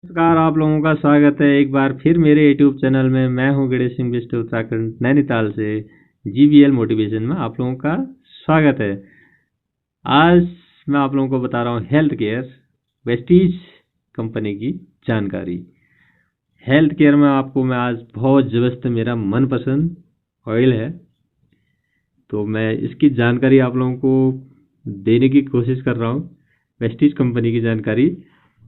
नमस्कार, आप लोगों का स्वागत है एक बार फिर मेरे यूट्यूब चैनल में। मैं हूं गणेश सिंह बिष्ट, उत्तराखंड नैनीताल से। जीबीएल मोटिवेशन में आप लोगों का स्वागत है। आज मैं आप लोगों को बता रहा हूं हेल्थ केयर वेस्टीज कंपनी की जानकारी। हेल्थ केयर में आपको मैं आज बहुत ज़बरदस्त मेरा मनपसंद ऑयल है, तो मैं इसकी जानकारी आप लोगों को देने की कोशिश कर रहा हूँ, वेस्टीज कंपनी की जानकारी।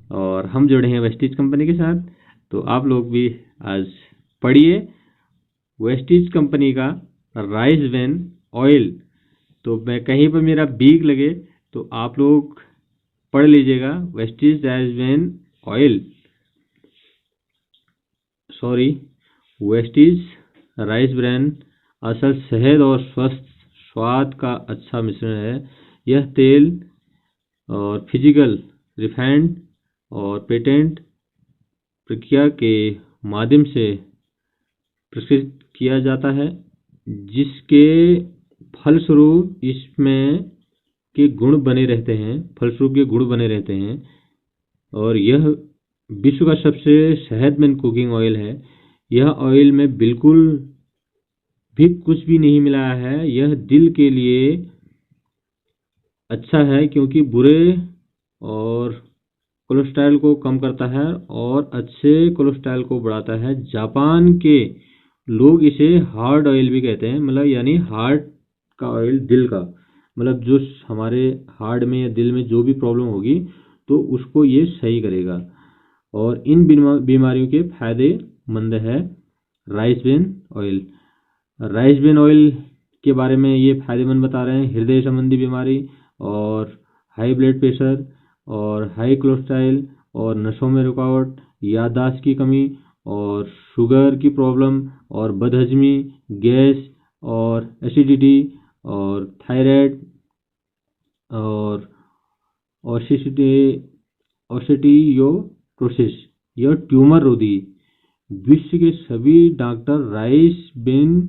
और हम जुड़े हैं वेस्टीज कंपनी के साथ, तो आप लोग भी आज पढ़िए वेस्टीज कंपनी का राइस वेन ऑयल। तो मैं कहीं पर मेरा बीक लगे तो आप लोग पढ़ लीजिएगा Vestige rice when oil, sorry Vestige rice brand असल सेहत और स्वस्थ स्वाद का अच्छा मिश्रण है। यह तेल और फिजिकल रिफाइंड और पेटेंट प्रक्रिया के माध्यम से प्रस्तुत किया जाता है, जिसके फलस्वरूप इसमें के गुण बने रहते हैं फलस्वरूप के गुण बने रहते हैं। और यह विश्व का सबसे सेहतमंद कुकिंग ऑयल है। यह ऑयल में बिल्कुल भी कुछ भी नहीं मिलाया है। यह दिल के लिए अच्छा है क्योंकि बुरे और कोलेस्ट्रॉल को कम करता है और अच्छे कोलेस्ट्रॉल को बढ़ाता है। जापान के लोग इसे हार्ट ऑयल भी कहते हैं, मतलब यानी हार्ट का ऑयल, दिल का, मतलब जो हमारे हार्ट में या दिल में जो भी प्रॉब्लम होगी तो उसको ये सही करेगा। और इन बीमारियों के फायदेमंद है rice bran oil. Rice bran oil के बारे में ये फायदेमंद बता रहे हैं। हृदय संबंधी बीमारी और हाई ब्लड प्रेशर और हाई कोलेस्ट्रॉल और नसों में रुकावट, याददाश्त की कमी और शुगर की प्रॉब्लम और बदहजमी, गैस और एसिडिटी और थायराइड और ऑस्टियोपोरोसिस, यह ट्यूमर रोधी। विश्व के सभी डॉक्टर राइस ब्रेन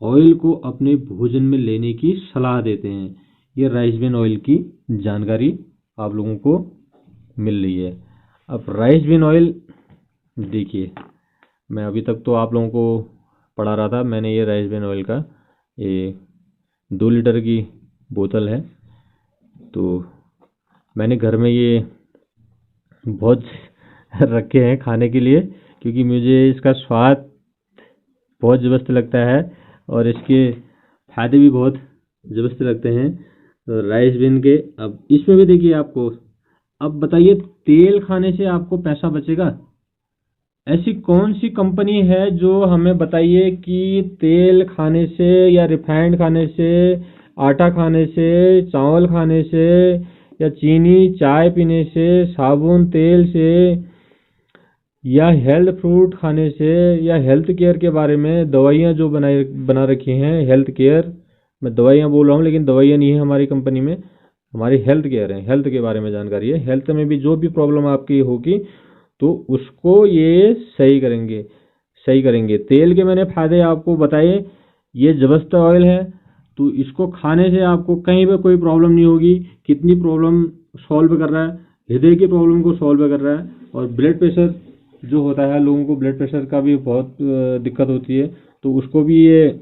ऑयल को अपने भोजन में लेने की सलाह देते हैं। यह राइस ब्रेन ऑयल की जानकारी आप लोगों को मिल रही है। अब राइस ब्रेन ऑयल देखिए, मैं अभी तक तो आप लोगों को पढ़ा रहा था। मैंने ये राइस ब्रेन ऑयल का ये 2 लीटर की बोतल है, तो मैंने घर में ये बहुत रखे हैं खाने के लिए, क्योंकि मुझे इसका स्वाद बहुत ज़बरदस्त लगता है और इसके फायदे भी बहुत ज़बरदस्त लगते हैं। तो राइस ब्रेन के, अब इसमें भी देखिए आपको, अब बताइए तेल खाने से आपको पैसा बचेगा? ऐसी कौन सी कंपनी है जो हमें बताइए कि तेल खाने से या रिफाइंड खाने से, आटा खाने से, चावल खाने से या चीनी चाय पीने से, साबुन तेल से या हेल्थ फ्रूट खाने से या हेल्थ केयर के बारे में दवाइयाँ जो बना रखी हैं हेल्थ केयर, मैं दवाइयाँ बोल रहा हूँ लेकिन दवाइयाँ नहीं है हमारी कंपनी में, हमारी हेल्थ केयर है। हेल्थ के बारे में जानकारी है। हेल्थ में भी जो भी प्रॉब्लम आपकी होगी तो उसको ये सही करेंगे। तेल के मैंने फायदे आपको बताए। ये जबरदस्त ऑयल है, तो इसको खाने से आपको कहीं पर कोई प्रॉब्लम नहीं होगी। कितनी प्रॉब्लम सॉल्व कर रहा है, हृदय की प्रॉब्लम को सॉल्व कर रहा है। और ब्लड प्रेशर जो होता है, लोगों को ब्लड प्रेशर का भी बहुत दिक्कत होती है, तो उसको भी ये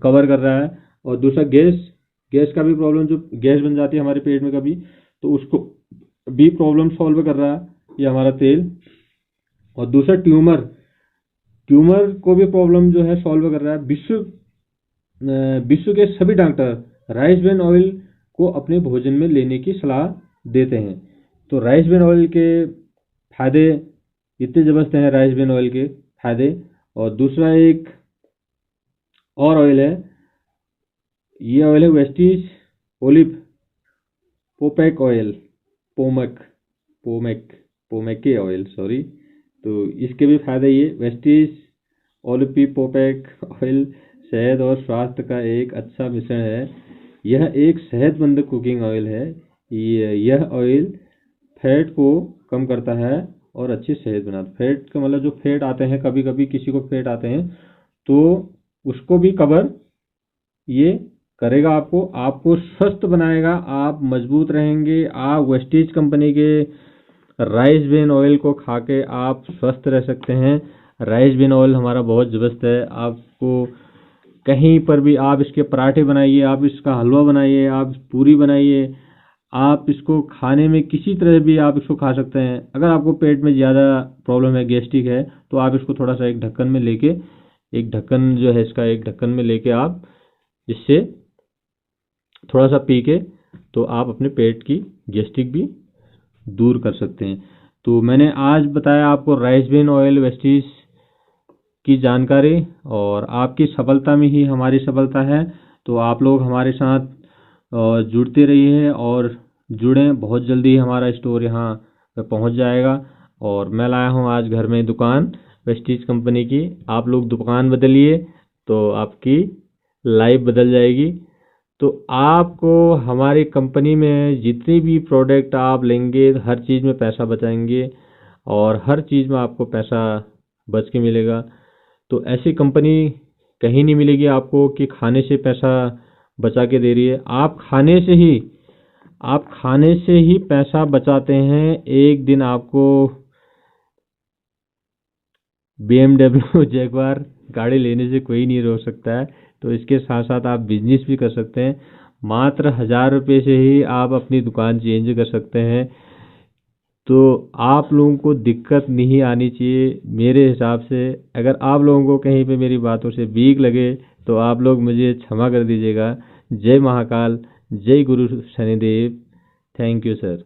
कवर कर रहा है। और दूसरा गैस का भी प्रॉब्लम, जो गैस बन जाती है हमारे पेट में कभी, तो उसको भी प्रॉब्लम सॉल्व कर रहा है ये हमारा तेल। और दूसरा ट्यूमर को भी प्रॉब्लम जो है सॉल्व कर रहा है। विश्व के सभी डॉक्टर राइस ब्रेन ऑयल को अपने भोजन में लेने की सलाह देते हैं। तो राइस ब्रेन ऑयल के फायदे इतने ज़बरदस्त हैं, राइस ब्रेन ऑयल के फायदे। और दूसरा एक और ऑयल है, ये ऑयल है Vestige olive pomace oil, pomace oil, sorry. तो इसके भी फायदे, ये वेस्टीज ओलिव पोमेक ऑयल सेहत और स्वास्थ्य का एक अच्छा मिश्रण है। यह एक सेहतमंद कुकिंग ऑयल है। यह ऑयल फैट को कम करता है और अच्छी सेहत बनाता है। फैट का मतलब जो फैट आते हैं, कभी कभी किसी को फैट आते हैं, तो उसको भी कवर ये करेगा। आपको स्वस्थ बनाएगा, आप मजबूत रहेंगे। आप वेस्टीज कंपनी के राइस ब्रेन ऑयल को खा के आप स्वस्थ रह सकते हैं। राइस ब्रेन ऑयल हमारा बहुत ज़बरदस्त है। आपको कहीं पर भी आप इसके पराठे बनाइए, आप इसका हलवा बनाइए, आप पूरी बनाइए, आप इसको खाने में किसी तरह भी आप इसको खा सकते हैं। अगर आपको पेट में ज़्यादा प्रॉब्लम है, गैस्ट्रिक है, तो आप इसको थोड़ा सा एक ढक्कन में लेके, एक ढक्कन जो है इसका एक ढक्कन में लेके आप इससे थोड़ा सा पी के तो आप अपने पेट की गैस्ट्रिक भी दूर कर सकते हैं। तो मैंने आज बताया आपको राइस ब्रेन ऑयल वेस्टीज की जानकारी, और आपकी सफलता में ही हमारी सफलता है। तो आप लोग हमारे साथ जुड़ते रहिए और जुड़ें। बहुत जल्दी हमारा स्टोर यहाँ पे पहुँच जाएगा। और मैं लाया हूँ आज घर में दुकान वेस्टीज कंपनी की। आप लोग दुकान बदलिए तो आपकी लाइफ बदल जाएगी। तो आपको हमारी कंपनी में जितनी भी प्रोडक्ट आप लेंगे, हर चीज़ में पैसा बचाएंगे और हर चीज़ में आपको पैसा बच के मिलेगा। तो ऐसी कंपनी कहीं नहीं मिलेगी आपको कि खाने से पैसा बचा के दे रही है। आप खाने से ही पैसा बचाते हैं। एक दिन आपको BMW जैगवार गाड़ी लेने से कोई नहीं रोक सकता है। तो इसके साथ साथ आप बिजनेस भी कर सकते हैं। मात्र 1000 रुपये से ही आप अपनी दुकान चेंज कर सकते हैं। तो आप लोगों को दिक्कत नहीं आनी चाहिए मेरे हिसाब से। अगर आप लोगों को कहीं पे मेरी बातों से वीक लगे तो आप लोग मुझे क्षमा कर दीजिएगा। जय महाकाल, जय गुरु शनिदेव। Thank you sir.